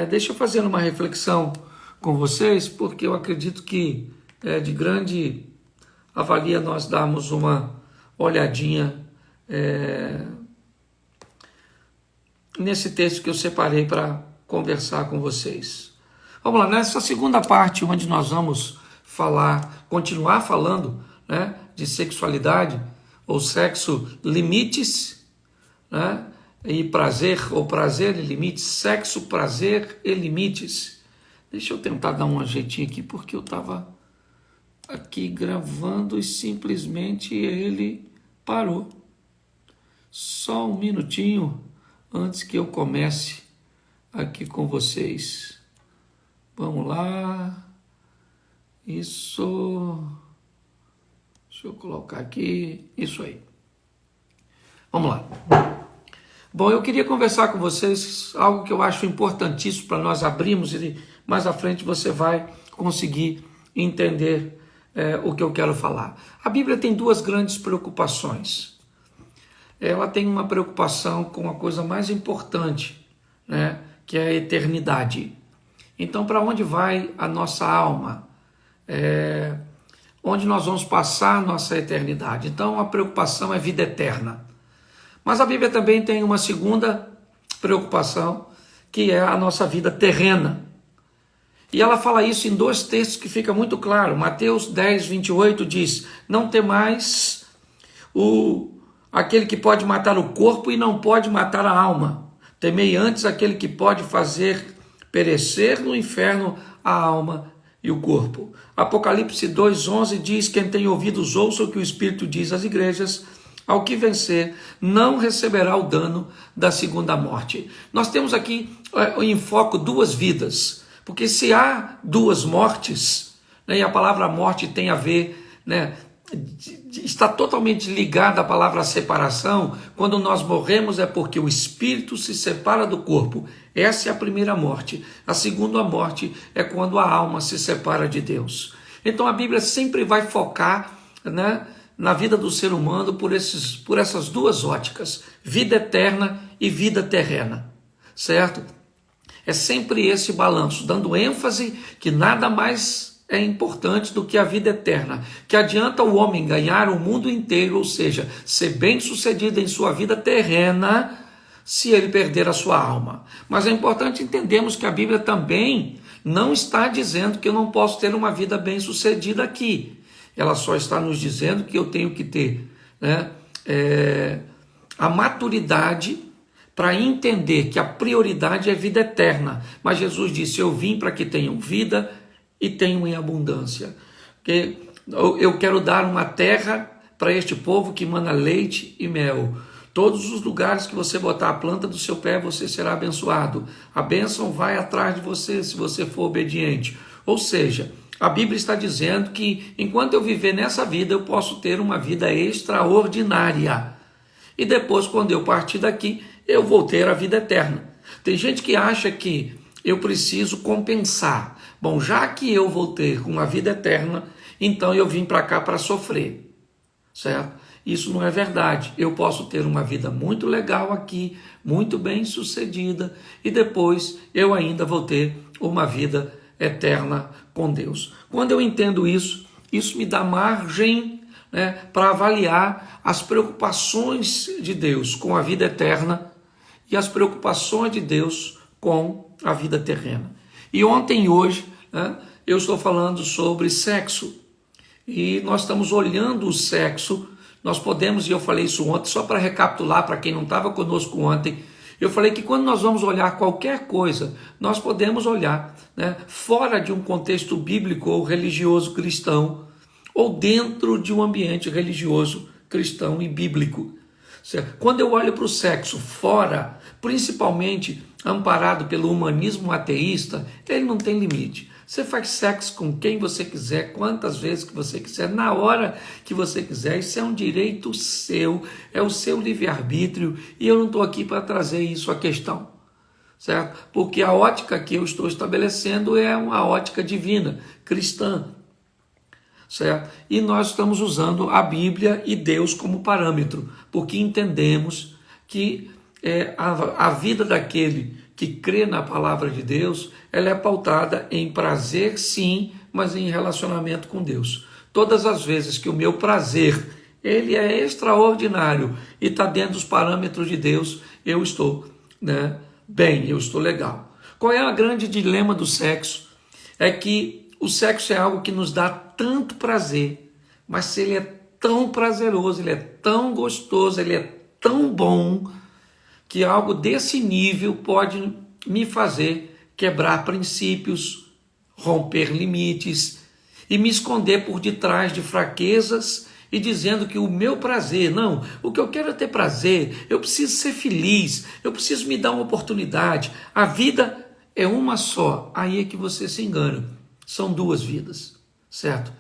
Deixa eu fazer uma reflexão com vocês, porque eu acredito que é de grande avalia nós darmos uma olhadinha nesse texto que eu separei para conversar com vocês. Vamos lá, nessa segunda parte, onde nós vamos continuar falando, né, de sexualidade, ou sexo, limites, né, e prazer, ou prazer e limites, sexo, prazer e limites. Deixa eu tentar dar um jeitinho aqui, porque eu estava aqui gravando e simplesmente ele parou. Só um minutinho antes que eu comece aqui com vocês. Vamos lá. Isso. Deixa eu colocar aqui. Isso aí. Vamos lá. Bom, eu queria conversar com vocês algo que eu acho importantíssimo para nós abrirmos e mais à frente você vai conseguir entender o que eu quero falar. A Bíblia tem duas grandes preocupações. Ela tem uma preocupação com a coisa mais importante, né, que é a eternidade. Então, para onde vai a nossa alma? Onde nós vamos passar a nossa eternidade? Então, a preocupação é vida eterna. Mas a Bíblia também tem uma segunda preocupação, que é a nossa vida terrena. E ela fala isso em dois textos que fica muito claro. Mateus 10, 28 diz: não temais aquele que pode matar o corpo e não pode matar a alma. Temei antes aquele que pode fazer perecer no inferno a alma e o corpo. Apocalipse 2:11 diz: quem tem ouvidos ouça o que o Espírito diz às igrejas. Ao que vencer, não receberá o dano da segunda morte. Nós temos aqui em foco duas vidas, porque se há duas mortes, né, e a palavra morte tem a ver, né, está totalmente ligada à palavra separação. Quando nós morremos é porque o espírito se separa do corpo. Essa é a primeira morte. A segunda morte é quando a alma se separa de Deus. Então a Bíblia sempre vai focar, né, na vida do ser humano por essas duas óticas, vida eterna e vida terrena, certo? É sempre esse balanço, dando ênfase que nada mais é importante do que a vida eterna, que adianta o homem ganhar o mundo inteiro, ou seja, ser bem-sucedido em sua vida terrena, se ele perder a sua alma. Mas é importante entendermos que a Bíblia também não está dizendo que eu não posso ter uma vida bem-sucedida aqui. Ela só está nos dizendo que eu tenho que ter, né, a maturidade para entender que a prioridade é vida eterna. Mas Jesus disse: eu vim para que tenham vida e tenham em abundância. Porque eu quero dar uma terra para este povo que mana leite e mel. Todos os lugares que você botar a planta do seu pé, você será abençoado. A bênção vai atrás de você se você for obediente. Ou seja, a Bíblia está dizendo que enquanto eu viver nessa vida, eu posso ter uma vida extraordinária. E depois, quando eu partir daqui, eu vou ter a vida eterna. Tem gente que acha que eu preciso compensar. Bom, já que eu vou ter uma vida eterna, então eu vim para cá para sofrer, certo? Isso não é verdade. Eu posso ter uma vida muito legal aqui, muito bem sucedida, e depois eu ainda vou ter uma vida eterna com Deus. Quando eu entendo isso, isso me dá margem, né, para avaliar as preocupações de Deus com a vida eterna e as preocupações de Deus com a vida terrena. E ontem e hoje, né, eu estou falando sobre sexo. E nós estamos olhando o sexo. Nós podemos, e eu falei isso ontem, só para recapitular para quem não estava conosco ontem, eu falei que quando nós vamos olhar qualquer coisa, nós podemos olhar, né, fora de um contexto bíblico ou religioso cristão, ou dentro de um ambiente religioso cristão e bíblico. Certo? Quando eu olho para o sexo fora, principalmente amparado pelo humanismo ateísta, ele não tem limite. Você faz sexo com quem você quiser, quantas vezes que você quiser, na hora que você quiser. Isso é um direito seu, é o seu livre-arbítrio, e eu não estou aqui para trazer isso à questão, certo? Porque a ótica que eu estou estabelecendo é uma ótica divina, cristã, certo? E nós estamos usando a Bíblia e Deus como parâmetro, porque entendemos que a vida daquele que crê na palavra de Deus, ela é pautada em prazer, sim, mas em relacionamento com Deus. Todas as vezes que o meu prazer, ele é extraordinário e está dentro dos parâmetros de Deus, eu estou, bem, eu estou legal. Qual é o grande dilema do sexo? É que o sexo é algo que nos dá tanto prazer, mas se ele é tão prazeroso, ele é tão gostoso, ele é tão bom, que algo desse nível pode me fazer quebrar princípios, romper limites e me esconder por detrás de fraquezas e dizendo que o meu prazer, não, o que eu quero é ter prazer, eu preciso ser feliz, eu preciso me dar uma oportunidade, a vida é uma só. Aí é que você se engana, são duas vidas, certo?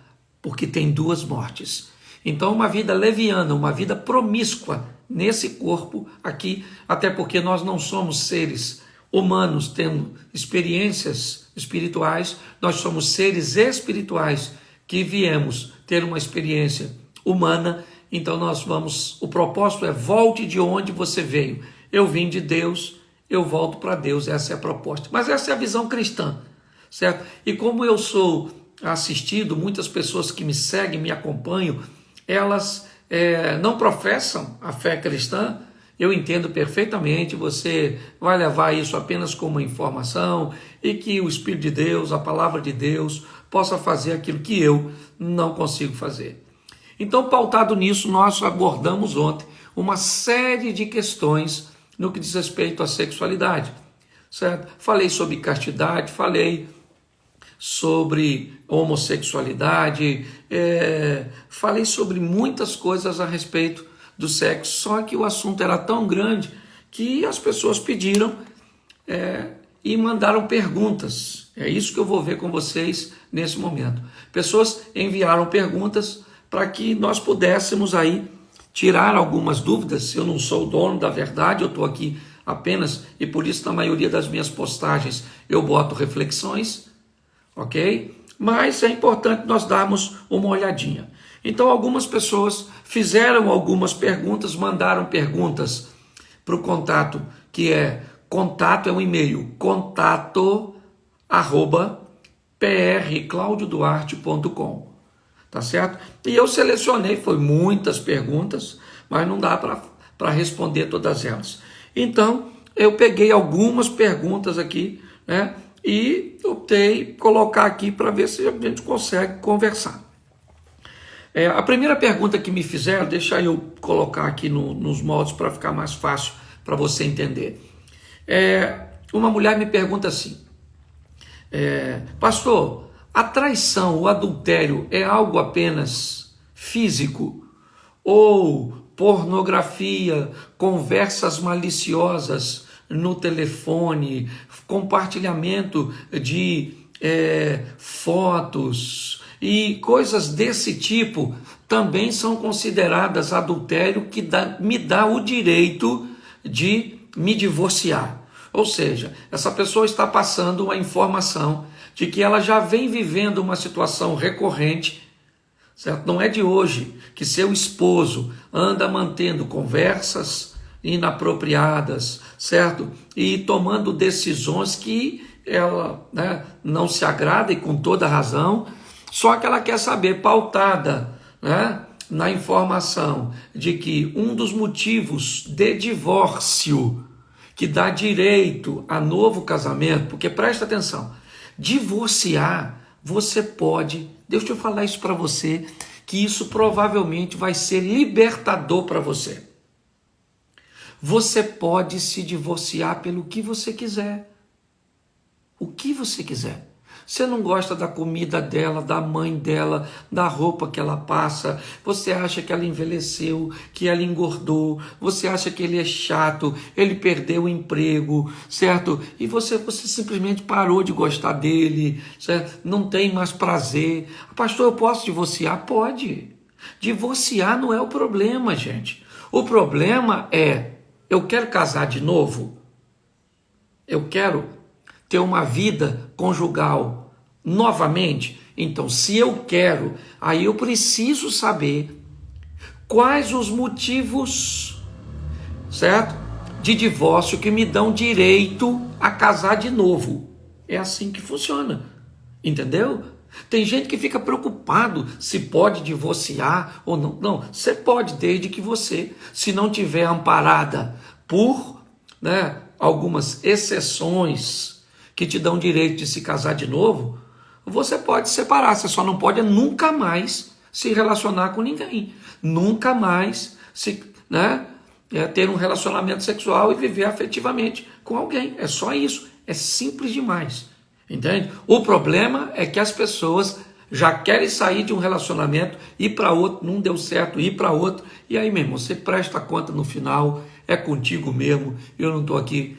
Porque tem duas mortes. Então uma vida leviana, uma vida promíscua nesse corpo aqui, até porque nós não somos seres humanos tendo experiências espirituais, nós somos seres espirituais que viemos ter uma experiência humana, então nós vamos, o propósito é volte de onde você veio. Eu vim de Deus, eu volto para Deus, essa é a proposta. Mas essa é a visão cristã, certo? E como eu sou assistido, muitas pessoas que me seguem, me acompanham, elas não professam a fé cristã, eu entendo perfeitamente, você vai levar isso apenas como informação e que o Espírito de Deus, a palavra de Deus, possa fazer aquilo que eu não consigo fazer. Então, pautado nisso, nós abordamos ontem uma série de questões no que diz respeito à sexualidade, certo? Falei sobre castidade, falei sobre homossexualidade, falei sobre muitas coisas a respeito do sexo, só que o assunto era tão grande que as pessoas pediram e mandaram perguntas. É isso que eu vou ver com vocês nesse momento. Pessoas enviaram perguntas para que nós pudéssemos aí tirar algumas dúvidas. Eu não sou o dono da verdade, eu estou aqui apenas, e por isso na maioria das minhas postagens eu boto reflexões, ok? Mas é importante nós darmos uma olhadinha. Então algumas pessoas fizeram algumas perguntas, mandaram perguntas para o contato, que contato é um e-mail, contato@prclaudioduarte.com. Tá certo? E eu selecionei, foi muitas perguntas, mas não dá para responder todas elas. Então, eu peguei algumas perguntas aqui, e optei colocar aqui para ver se a gente consegue conversar. A primeira pergunta que me fizeram, deixa eu colocar aqui nos moldes para ficar mais fácil para você entender. Uma mulher me pergunta assim, pastor, a traição, o adultério é algo apenas físico? Ou pornografia, conversas maliciosas no telefone, compartilhamento de fotos e coisas desse tipo também são consideradas adultério, que me dá o direito de me divorciar? Ou seja, essa pessoa está passando uma informação de que ela já vem vivendo uma situação recorrente, certo? Não é de hoje que seu esposo anda mantendo conversas inapropriadas, certo? E tomando decisões que ela não se agrada, e com toda razão, só que ela quer saber, pautada na informação de que um dos motivos de divórcio que dá direito a novo casamento, porque presta atenção, divorciar, você pode, deixa eu falar isso para você, que isso provavelmente vai ser libertador para você. Você pode se divorciar pelo que você quiser. O que você quiser. Você não gosta da comida dela, da mãe dela, da roupa que ela passa, você acha que ela envelheceu, que ela engordou, você acha que ele é chato, ele perdeu o emprego, certo? E você simplesmente parou de gostar dele, certo? Não tem mais prazer. Pastor, eu posso divorciar? Pode. Divorciar não é o problema, gente. O problema é, eu quero casar de novo? Eu quero ter uma vida conjugal novamente? Então, se eu quero, aí eu preciso saber quais os motivos, certo? de divórcio que me dão direito a casar de novo. É assim que funciona, entendeu? Tem gente que fica preocupado se pode divorciar ou não. Não, você pode, desde que você, se não tiver amparada por, algumas exceções que te dão direito de se casar de novo, você pode separar. Você só não pode nunca mais se relacionar com ninguém, nunca mais ter um relacionamento sexual e viver afetivamente com alguém. É só isso, é simples demais. Entende? O problema é que as pessoas já querem sair de um relacionamento, ir para outro, não deu certo, ir para outro, e aí mesmo, você presta conta no final, é contigo mesmo, eu não estou aqui,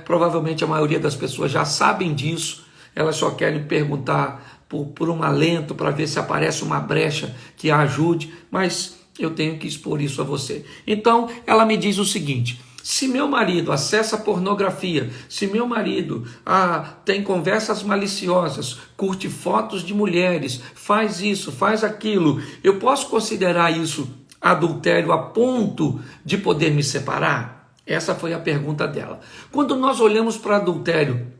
Provavelmente a maioria das pessoas já sabem disso, elas só querem perguntar por um alento, para ver se aparece uma brecha que a ajude, mas eu tenho que expor isso a você. Então, ela me diz o seguinte: se meu marido acessa pornografia, se meu marido tem conversas maliciosas, curte fotos de mulheres, faz isso, faz aquilo, eu posso considerar isso adultério a ponto de poder me separar? Essa foi a pergunta dela. Quando nós olhamos para adultério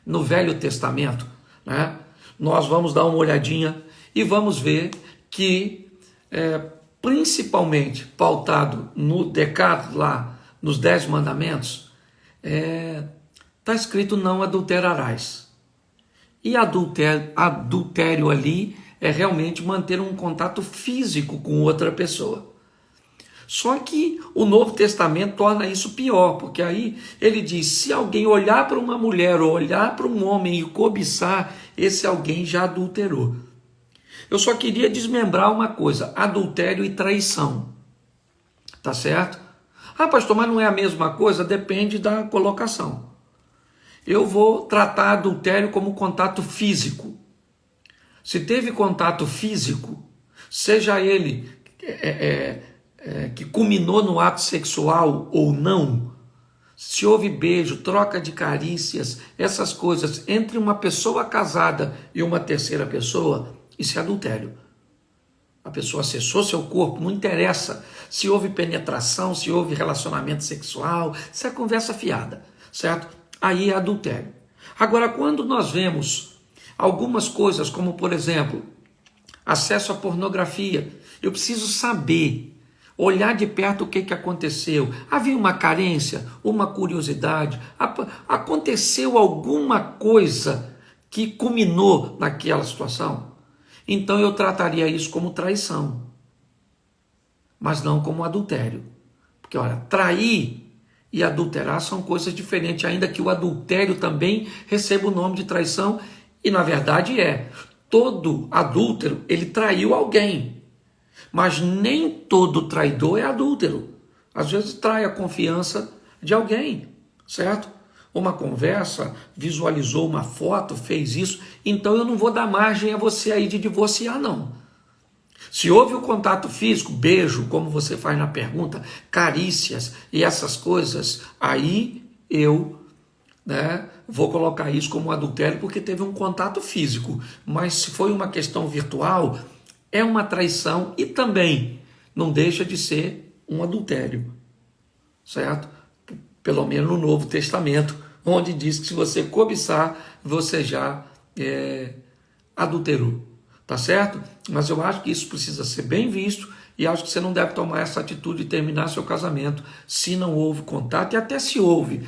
no Velho Testamento, nós vamos dar uma olhadinha e vamos ver que, principalmente pautado no Decálogo lá, nos 10 mandamentos, está escrito: não adulterarás. E adultério ali é realmente manter um contato físico com outra pessoa. Só que o Novo Testamento torna isso pior, porque aí ele diz: se alguém olhar para uma mulher ou olhar para um homem e cobiçar, esse alguém já adulterou. Eu só queria desmembrar uma coisa: adultério e traição. Tá certo? Ah, pastor, mas não é a mesma coisa? Depende da colocação. Eu vou tratar adultério como contato físico. Se teve contato físico, seja ele que culminou no ato sexual ou não, se houve beijo, troca de carícias, essas coisas entre uma pessoa casada e uma terceira pessoa, isso é adultério. A pessoa acessou seu corpo, não interessa se houve penetração, se houve relacionamento sexual, se é conversa fiada, certo? Aí é adultério. Agora, quando nós vemos algumas coisas, como por exemplo, acesso à pornografia, eu preciso saber, olhar de perto o que aconteceu. Havia uma carência, uma curiosidade, aconteceu alguma coisa que culminou naquela situação? Então eu trataria isso como traição, mas não como adultério. Porque, olha, trair e adulterar são coisas diferentes, ainda que o adultério também receba o nome de traição, e na verdade todo adúltero, ele traiu alguém, mas nem todo traidor é adúltero. Às vezes trai a confiança de alguém, certo? Uma conversa, visualizou uma foto, fez isso, então eu não vou dar margem a você aí de divorciar, não. Se houve o contato físico, beijo, como você faz na pergunta, carícias e essas coisas, aí eu vou colocar isso como adultério porque teve um contato físico. Mas se foi uma questão virtual, é uma traição e também não deixa de ser um adultério, certo? Pelo menos no Novo Testamento, onde diz que se você cobiçar, você já adulterou, tá certo? Mas eu acho que isso precisa ser bem visto e acho que você não deve tomar essa atitude de terminar seu casamento se não houve contato, e até se houve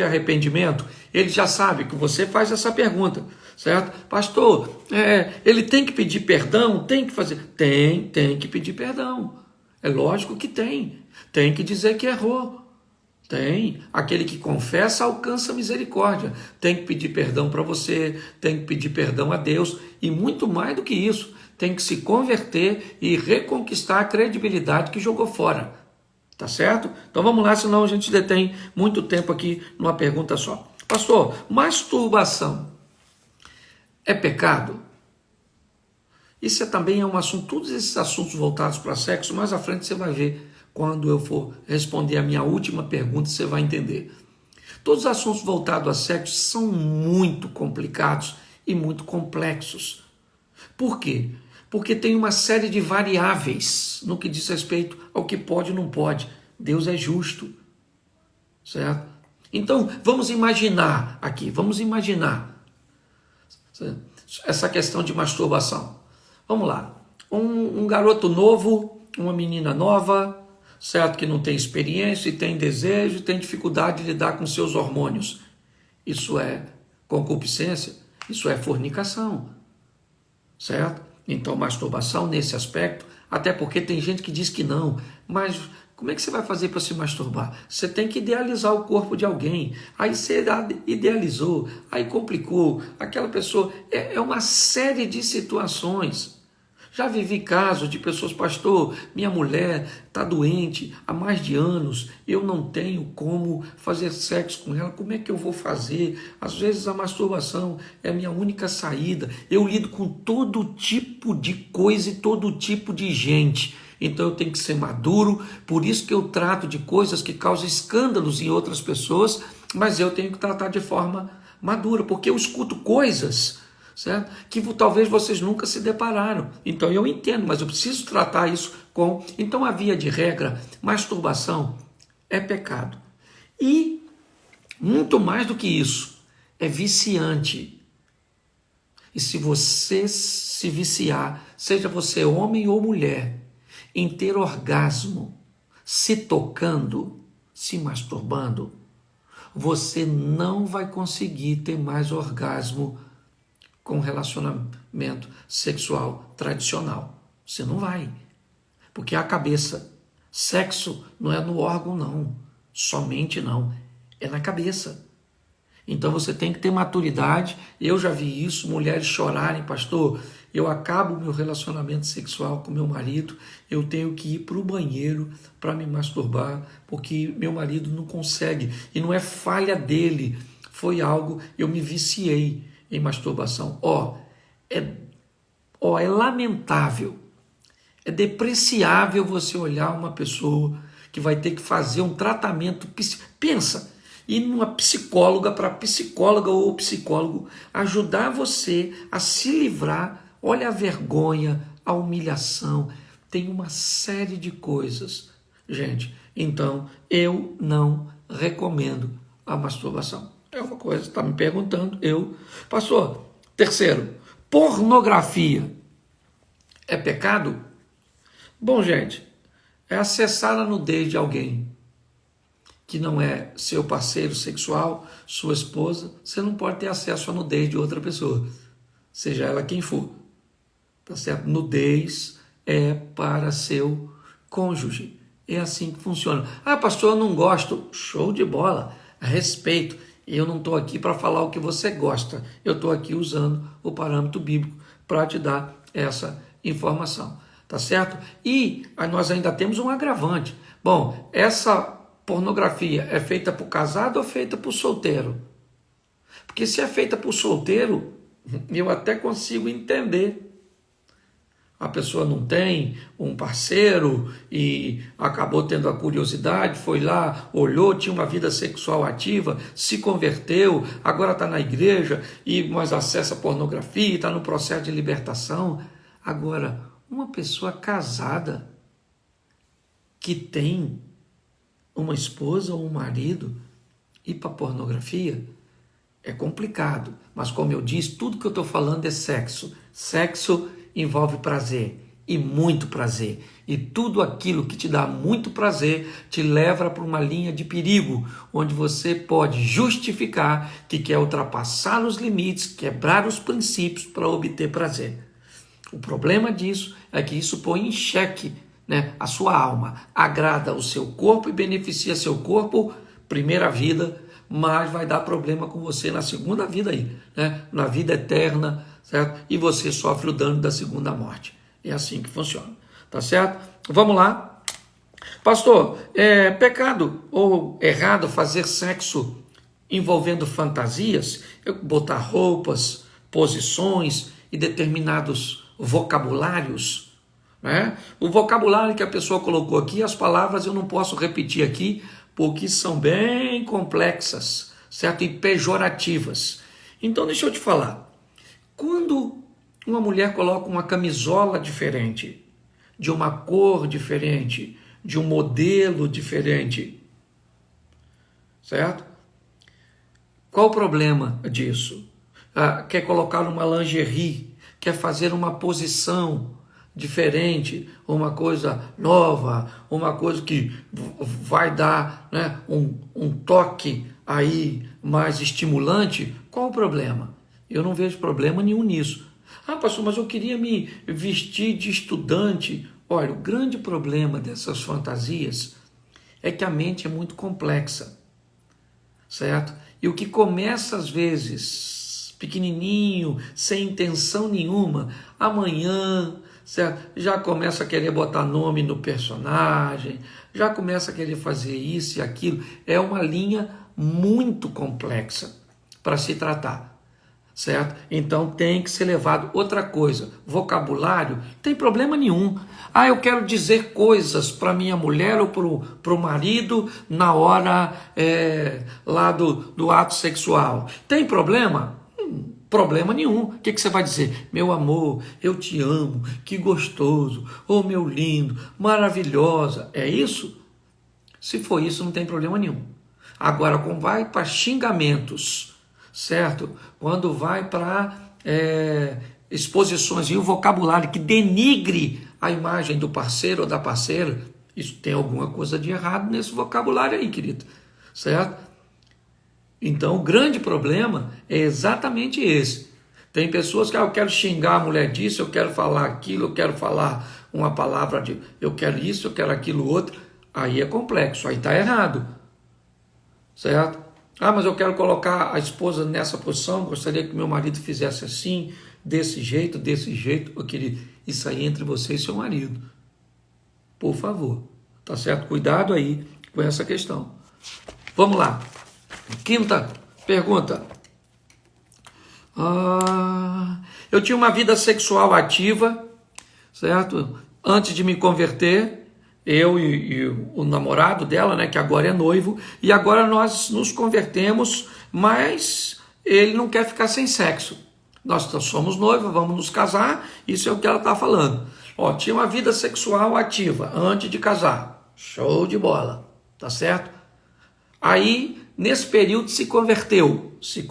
arrependimento, ele já sabe que você faz essa pergunta, certo? Pastor, ele tem que pedir perdão? Tem que fazer? Tem que pedir perdão, é lógico que tem que dizer que errou. Tem. Aquele que confessa alcança misericórdia. Tem que pedir perdão para você, tem que pedir perdão a Deus e muito mais do que isso, tem que se converter e reconquistar a credibilidade que jogou fora. Tá certo? Então vamos lá, senão a gente detém muito tempo aqui numa pergunta só. Pastor, masturbação é pecado? Isso também é um assunto, todos esses assuntos voltados para sexo, mais à frente você vai ver. Quando eu for responder a minha última pergunta, você vai entender. Todos os assuntos voltados a sexo são muito complicados e muito complexos. Por quê? Porque tem uma série de variáveis no que diz respeito ao que pode e não pode. Deus é justo, certo? Então, vamos imaginar aqui, vamos imaginar essa questão de masturbação. Vamos lá, um garoto novo, uma menina nova, certo? Que não tem experiência e tem desejo, tem dificuldade de lidar com seus hormônios. Isso é concupiscência, isso é fornicação, certo? Então, masturbação nesse aspecto, até porque tem gente que diz que não, mas como é que você vai fazer para se masturbar? Você tem que idealizar o corpo de alguém, aí você idealizou, aí complicou, aquela pessoa, é uma série de situações. Já vivi casos de pessoas, pastor, minha mulher está doente há mais de anos, eu não tenho como fazer sexo com ela, como é que eu vou fazer? Às vezes a masturbação é a minha única saída, eu lido com todo tipo de coisa e todo tipo de gente, então eu tenho que ser maduro, por isso que eu trato de coisas que causam escândalos em outras pessoas, mas eu tenho que tratar de forma madura, porque eu escuto coisas, certo? Que talvez vocês nunca se depararam. Então eu entendo, mas eu preciso tratar isso com... Então a via de regra, masturbação é pecado. E muito mais do que isso, é viciante. E se você se viciar, seja você homem ou mulher, em ter orgasmo, se tocando, se masturbando, você não vai conseguir ter mais orgasmo com relacionamento sexual tradicional. Você não vai. Porque é a cabeça. Sexo não é no órgão, não. Somente não. É na cabeça. Então você tem que ter maturidade. Eu já vi isso, mulheres chorarem, pastor, eu acabo meu relacionamento sexual com meu marido, eu tenho que ir para o banheiro para me masturbar, porque meu marido não consegue. E não é falha dele, foi algo, eu me viciei em masturbação. É lamentável, é depreciável você olhar uma pessoa que vai ter que fazer um tratamento, pensa, ir numa psicóloga, para psicóloga ou psicólogo ajudar você a se livrar, olha a vergonha, a humilhação, tem uma série de coisas, gente, então eu não recomendo a masturbação. É uma coisa, está me perguntando, pastor. Terceiro, pornografia é pecado? Bom, gente, é acessar a nudez de alguém que não é seu parceiro sexual, sua esposa. Você não pode ter acesso à nudez de outra pessoa, seja ela quem for, tá certo? Nudez é para seu cônjuge, é assim que funciona. Ah, pastor, eu não gosto. Show de bola, respeito. Eu não estou aqui para falar o que você gosta, eu estou aqui usando o parâmetro bíblico para te dar essa informação, tá certo? E nós ainda temos um agravante. Bom, essa pornografia é feita por casado ou feita por solteiro? Porque se é feita por solteiro, eu até consigo entender. A pessoa não tem um parceiro e acabou tendo a curiosidade, foi lá, olhou, tinha uma vida sexual ativa, se converteu, agora está na igreja, mas acessa pornografia, está no processo de libertação. Agora, uma pessoa casada que tem uma esposa ou um marido ir para pornografia é complicado. Mas como eu disse, tudo que eu estou falando é sexo. Sexo envolve prazer, e muito prazer. E tudo aquilo que te dá muito prazer te leva para uma linha de perigo, onde você pode justificar que quer ultrapassar os limites, quebrar os princípios para obter prazer. O problema disso é que isso põe em xeque, né, a sua alma, agrada o seu corpo e beneficia seu corpo, primeira vida, mas vai dar problema com você na segunda vida aí, né, na vida eterna, certo? E você sofre o dano da segunda morte. É assim que funciona, tá certo? Vamos lá. Pastor, é pecado ou errado fazer sexo envolvendo fantasias? Eu botar roupas, posições e determinados vocabulários, né? O vocabulário que a pessoa colocou aqui, as palavras eu não posso repetir aqui, porque são bem complexas, certo? E pejorativas. Então deixa eu te falar. Quando uma mulher coloca uma camisola diferente, de uma cor diferente, de um modelo diferente, certo? Qual o problema disso? Quer colocar numa lingerie, quer fazer uma posição diferente, uma coisa nova, uma coisa que vai dar, né, um toque aí mais estimulante. Qual o problema? Eu não vejo problema nenhum nisso. Pastor, mas eu queria me vestir de estudante. Olha, o grande problema dessas fantasias é que a mente é muito complexa, certo? E o que começa às vezes pequenininho, sem intenção nenhuma, amanhã, certo? Já começa a querer botar nome no personagem, já começa a querer fazer isso e aquilo. É uma linha muito complexa para se tratar, certo? Então tem que ser levado. Outra coisa, vocabulário, tem problema nenhum. Eu quero dizer coisas para minha mulher ou para o marido na hora lá do ato sexual. Tem problema? Problema nenhum. O que você vai dizer? Meu amor, eu te amo, que gostoso, oh meu lindo, maravilhosa. É isso? Se for isso, não tem problema nenhum. Agora, quando vai para xingamentos, certo? Quando vai para exposições e o vocabulário que denigre a imagem do parceiro ou da parceira, isso tem alguma coisa de errado nesse vocabulário aí, querido, certo? Então o grande problema é exatamente esse. Tem pessoas que eu quero xingar a mulher disso, eu quero falar aquilo, eu quero falar uma palavra de eu quero isso, eu quero aquilo outro. Aí é complexo, aí está errado, certo? Mas eu quero colocar a esposa nessa posição, gostaria que meu marido fizesse assim, desse jeito. Ô, querido, isso aí entre você e seu marido. Por favor, tá certo? Cuidado aí com essa questão. Vamos lá. Quinta pergunta. Eu tinha uma vida sexual ativa, certo? Antes de me converter, eu e o namorado dela, né, que agora é noivo, e agora nós nos convertemos, mas ele não quer ficar sem sexo. Nós somos noivos, vamos nos casar, isso é o que ela está falando. Tinha uma vida sexual ativa antes de casar. Show de bola, tá certo? Aí, nesse período, se converteu, se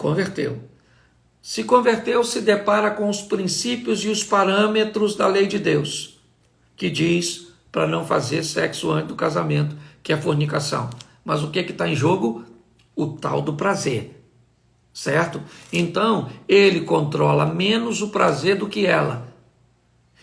depara com os princípios e os parâmetros da lei de Deus, que diz para não fazer sexo antes do casamento, que é fornicação. Mas o que está em jogo? O tal do prazer, certo? Então, ele controla menos o prazer do que ela.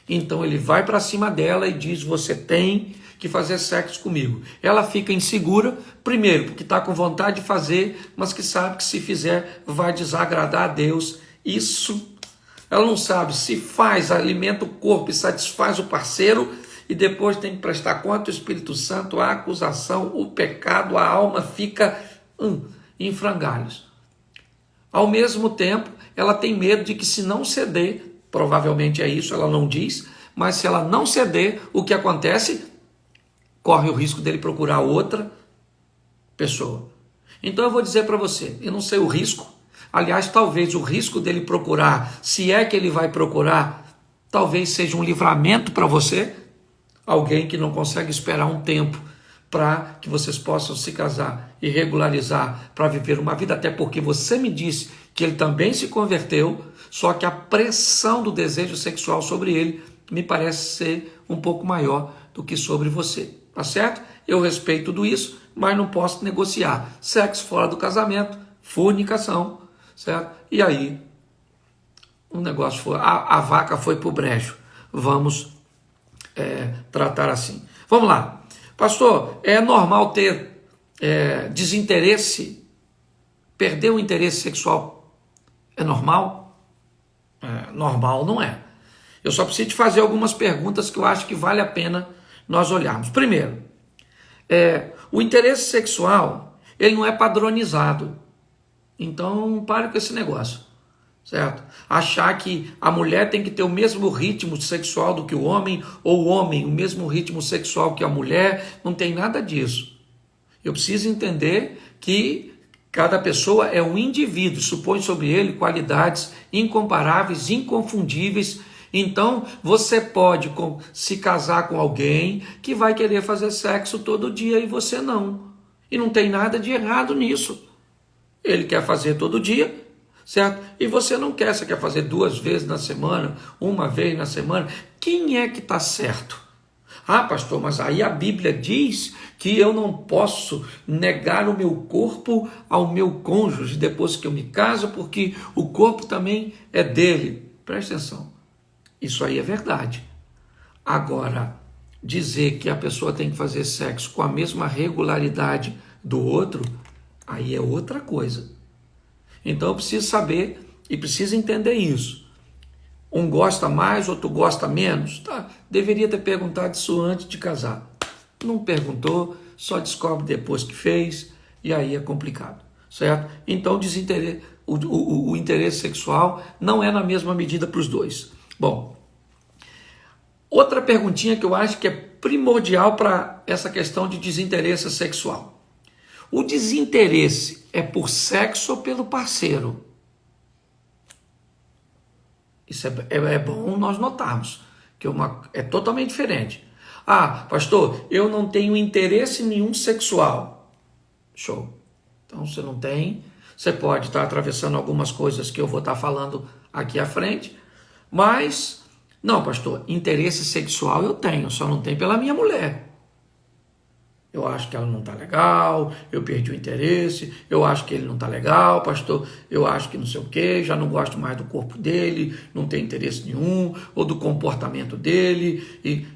Então, ele vai para cima dela e diz, você tem que fazer sexo comigo. Ela fica insegura, primeiro, porque está com vontade de fazer, mas que sabe que se fizer, vai desagradar a Deus. Isso, ela não sabe se faz, alimenta o corpo e satisfaz o parceiro, e depois tem que prestar conta ao Espírito Santo, a acusação, o pecado, a alma fica em frangalhos. Ao mesmo tempo, ela tem medo de que se não ceder, provavelmente é isso, ela não diz, mas se ela não ceder, o que acontece? Corre o risco dele procurar outra pessoa. Então eu vou dizer para você, eu não sei o risco, aliás, talvez o risco dele procurar, se é que ele vai procurar, talvez seja um livramento para você, alguém que não consegue esperar um tempo para que vocês possam se casar e regularizar para viver uma vida, até porque você me disse que ele também se converteu, só que a pressão do desejo sexual sobre ele me parece ser um pouco maior do que sobre você, tá certo? Eu respeito tudo isso, mas não posso negociar sexo fora do casamento, fornicação, certo? E aí, o negócio foi, a vaca foi pro brejo, vamos tratar assim. Vamos lá. Pastor, é normal ter desinteresse, perder o interesse sexual? É normal? Normal não é. Eu só preciso te fazer algumas perguntas que eu acho que vale a pena nós olharmos. Primeiro, o interesse sexual, ele não é padronizado. Então, pare com esse negócio, certo? Achar que a mulher tem que ter o mesmo ritmo sexual do que o homem, ou o homem o mesmo ritmo sexual que a mulher, não tem nada disso. Eu preciso entender que cada pessoa é um indivíduo, supõe sobre ele qualidades incomparáveis, inconfundíveis. Então, você pode se casar com alguém que vai querer fazer sexo todo dia e você não. E não tem nada de errado nisso. Ele quer fazer todo dia, certo? E você não quer, você quer fazer 2 vezes na semana, 1 vez na semana. Quem é que está certo? Ah, pastor, mas aí a Bíblia diz que eu não posso negar o meu corpo ao meu cônjuge depois que eu me caso, porque o corpo também é dele. Presta atenção, isso aí é verdade. Agora, dizer que a pessoa tem que fazer sexo com a mesma regularidade do outro, aí é outra coisa. Então eu preciso saber e preciso entender isso. Um gosta mais, outro gosta menos? Tá, deveria ter perguntado isso antes de casar. Não perguntou, só descobre depois que fez, e aí é complicado, certo? Então o interesse sexual não é na mesma medida para os dois. Bom, outra perguntinha que eu acho que é primordial para essa questão de desinteresse sexual. O desinteresse é por sexo ou pelo parceiro? Isso é bom nós notarmos, que é totalmente diferente. Ah, pastor, eu não tenho interesse nenhum sexual. Show. Então você não tem, você pode estar atravessando algumas coisas que eu vou estar falando aqui à frente, mas, não, pastor, interesse sexual eu tenho, só não tenho pela minha mulher. Eu acho que ela não está legal, eu perdi o interesse, eu acho que ele não está legal, pastor, eu acho que não sei o quê, já não gosto mais do corpo dele, não tem interesse nenhum, ou do comportamento dele.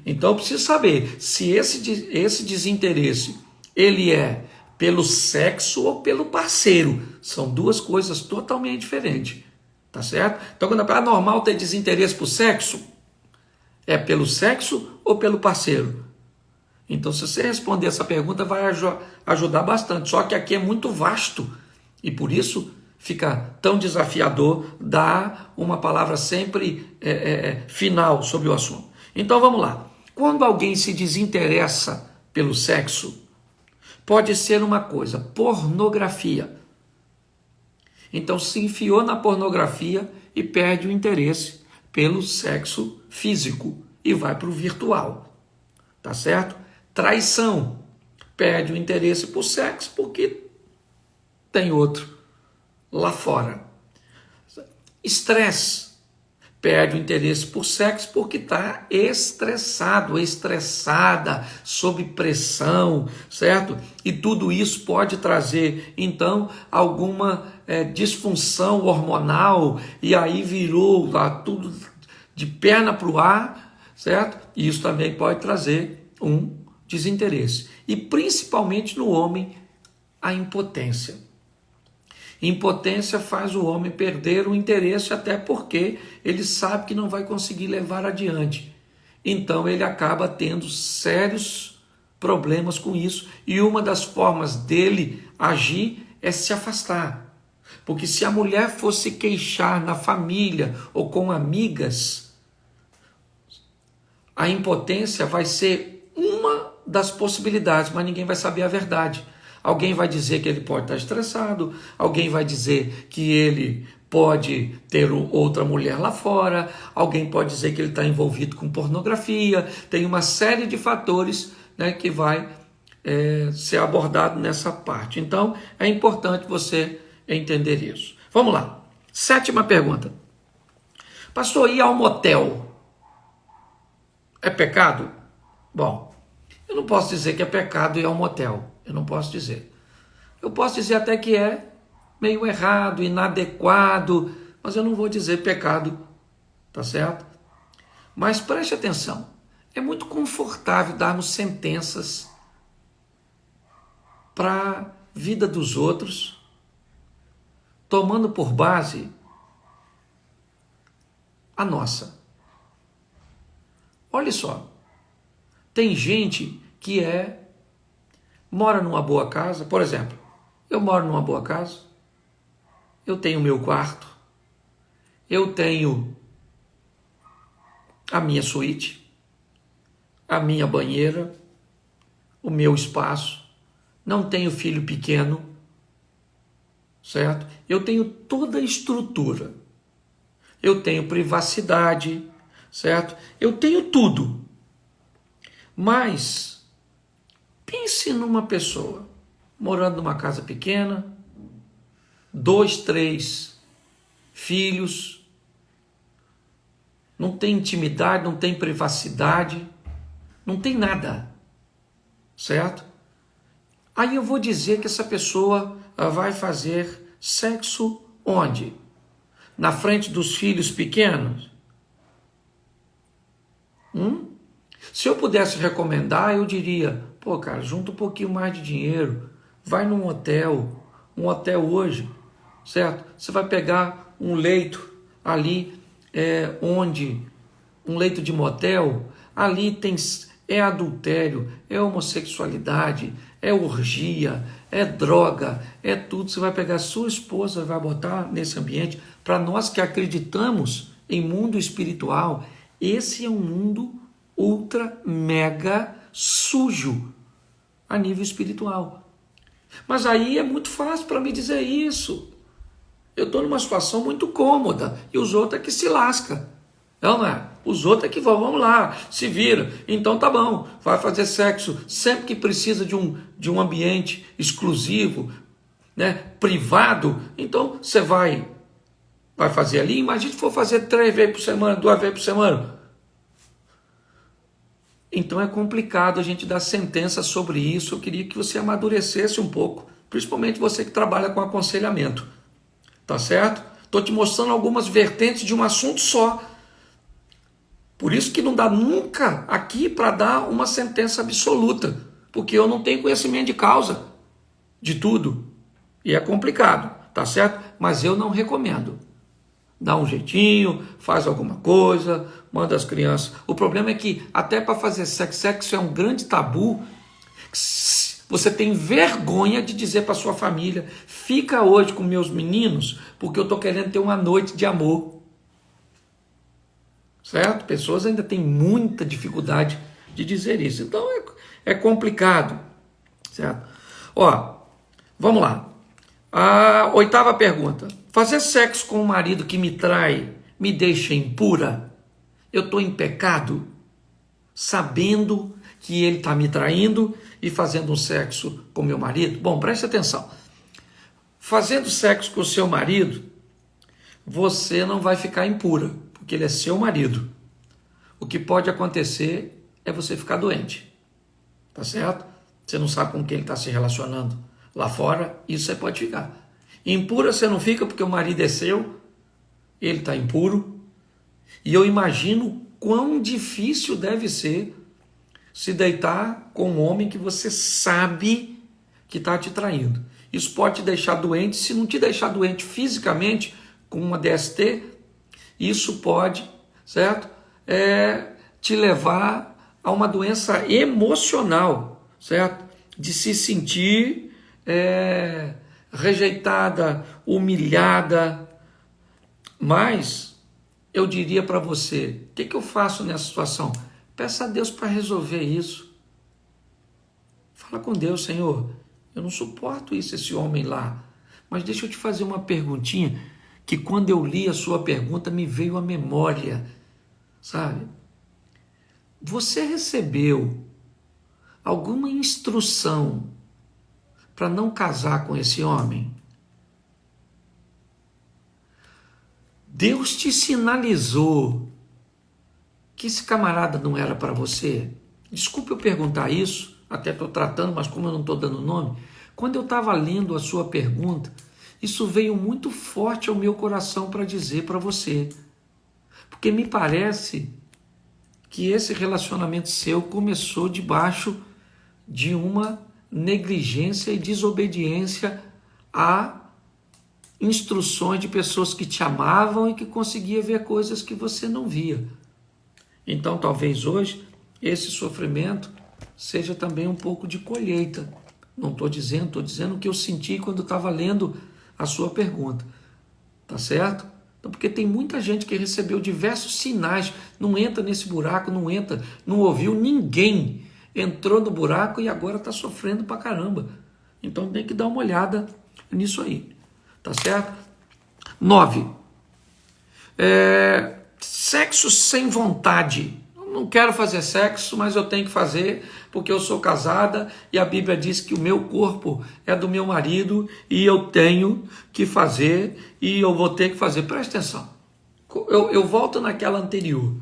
Então eu preciso saber se esse desinteresse, ele é pelo sexo ou pelo parceiro. São 2 coisas totalmente diferentes, tá certo? Então quando é normal ter desinteresse por sexo, é pelo sexo ou pelo parceiro? Então, se você responder essa pergunta, vai ajudar bastante. Só que aqui é muito vasto e por isso fica tão desafiador dar uma palavra sempre final sobre o assunto. Então, vamos lá. Quando alguém se desinteressa pelo sexo, pode ser uma coisa, pornografia. Então, se enfiou na pornografia e perde o interesse pelo sexo físico e vai para o virtual. Tá certo? Traição, perde o interesse por sexo porque tem outro lá fora. Estresse, perde o interesse por sexo porque está estressado, estressada, sob pressão, certo? E tudo isso pode trazer, então, alguma disfunção hormonal e aí virou lá tudo de perna para o ar, certo? E isso também pode trazer um desinteresse. E principalmente no homem, a impotência. Impotência faz o homem perder o interesse, até porque ele sabe que não vai conseguir levar adiante. Então ele acaba tendo sérios problemas com isso. E uma das formas dele agir é se afastar. Porque se a mulher fosse queixar na família ou com amigas, a impotência vai ser uma das possibilidades, mas ninguém vai saber a verdade. Alguém vai dizer que ele pode estar estressado, alguém vai dizer que ele pode ter outra mulher lá fora, alguém pode dizer que ele está envolvido com pornografia. Tem uma série de fatores, né, que vai ser abordado nessa parte. Então, é importante você entender isso. Vamos lá. 7ª pergunta. Pastor, ir ao motel é pecado? Bom, eu não posso dizer que é pecado ir ao motel. Eu não posso dizer. Eu posso dizer até que é meio errado, inadequado, mas eu não vou dizer pecado, tá certo? Mas preste atenção, é muito confortável darmos sentenças para a vida dos outros, tomando por base a nossa. Olha só, tem gente que mora numa boa casa, por exemplo, eu moro numa boa casa, eu tenho meu quarto, eu tenho a minha suíte, a minha banheira, o meu espaço, não tenho filho pequeno, certo? Eu tenho toda a estrutura, eu tenho privacidade, certo? Eu tenho tudo, mas pense numa pessoa morando numa casa pequena, 2, 3 filhos, não tem intimidade, não tem privacidade, não tem nada, certo? Aí eu vou dizer que essa pessoa vai fazer sexo onde? Na frente dos filhos pequenos? Se eu pudesse recomendar, eu diria, pô, cara, junta um pouquinho mais de dinheiro, vai num hotel, um hotel hoje, certo? Você vai pegar um leito ali, um leito de motel, ali é adultério, é homossexualidade, é orgia, é droga, é tudo. Você vai pegar a sua esposa e vai botar nesse ambiente. Para nós que acreditamos em mundo espiritual, esse é um mundo ultra, mega sujo a nível espiritual. Mas aí é muito fácil para me dizer isso. Eu estou numa situação muito cômoda e os outros é que se lasca. Não é? Os outros é que vamos lá, se vira. Então tá bom, vai fazer sexo sempre que precisa de um ambiente exclusivo, né, privado. Então você vai fazer ali. Imagina se for fazer 3 vezes por semana, 2 vezes por semana. Então é complicado a gente dar sentença sobre isso. Eu queria que você amadurecesse um pouco, principalmente você que trabalha com aconselhamento. Tá certo? Estou te mostrando algumas vertentes de um assunto só. Por isso que não dá nunca aqui para dar uma sentença absoluta, porque eu não tenho conhecimento de causa de tudo. E é complicado, tá certo? Mas eu não recomendo. Dá um jeitinho, faz alguma coisa, manda as crianças. O problema é que até para fazer sexo é um grande tabu. Você tem vergonha de dizer para sua família, fica hoje com meus meninos, porque eu estou querendo ter uma noite de amor. Certo? Pessoas ainda têm muita dificuldade de dizer isso. Então é complicado. Certo? Ó, vamos lá. A 8ª pergunta. Fazer sexo com um marido que me trai me deixa impura? Eu estou em pecado? Sabendo que ele está me traindo e fazendo um sexo com meu marido? Bom, preste atenção. Fazendo sexo com o seu marido, você não vai ficar impura, porque ele é seu marido. O que pode acontecer é você ficar doente. Tá certo? Você não sabe com quem ele está se relacionando lá fora, isso você pode ficar. Impura você não fica porque o marido é seu, ele está impuro. E eu imagino quão difícil deve ser se deitar com um homem que você sabe que está te traindo. Isso pode te deixar doente. Se não te deixar doente fisicamente, com uma DST, isso pode, certo? Te levar a uma doença emocional, certo? De se sentir rejeitada, humilhada. Mas eu diria para você, o que eu faço nessa situação? Peça a Deus para resolver isso. Fala com Deus, Senhor, eu não suporto isso, esse homem lá. Mas deixa eu te fazer uma perguntinha, que quando eu li a sua pergunta me veio à memória, sabe? Você recebeu alguma instrução para não casar com esse homem? Deus te sinalizou que esse camarada não era para você? Desculpe eu perguntar isso, até estou tratando, mas como eu não estou dando nome, quando eu estava lendo a sua pergunta, isso veio muito forte ao meu coração para dizer para você. Porque me parece que esse relacionamento seu começou debaixo de uma negligência e desobediência a instruções de pessoas que te amavam e que conseguiam ver coisas que você não via. Então, talvez hoje, esse sofrimento seja também um pouco de colheita. Não estou dizendo o que eu senti quando estava lendo a sua pergunta. Tá certo? Então, porque tem muita gente que recebeu diversos sinais, não entra nesse buraco, não ouviu ninguém, entrou no buraco e agora está sofrendo pra caramba. Então tem que dar uma olhada nisso aí. Tá certo? 9. Sexo sem vontade. Eu não quero fazer sexo, mas eu tenho que fazer porque eu sou casada e a Bíblia diz que o meu corpo é do meu marido e eu tenho que fazer e eu vou ter que fazer. Presta atenção. Eu volto naquela anterior.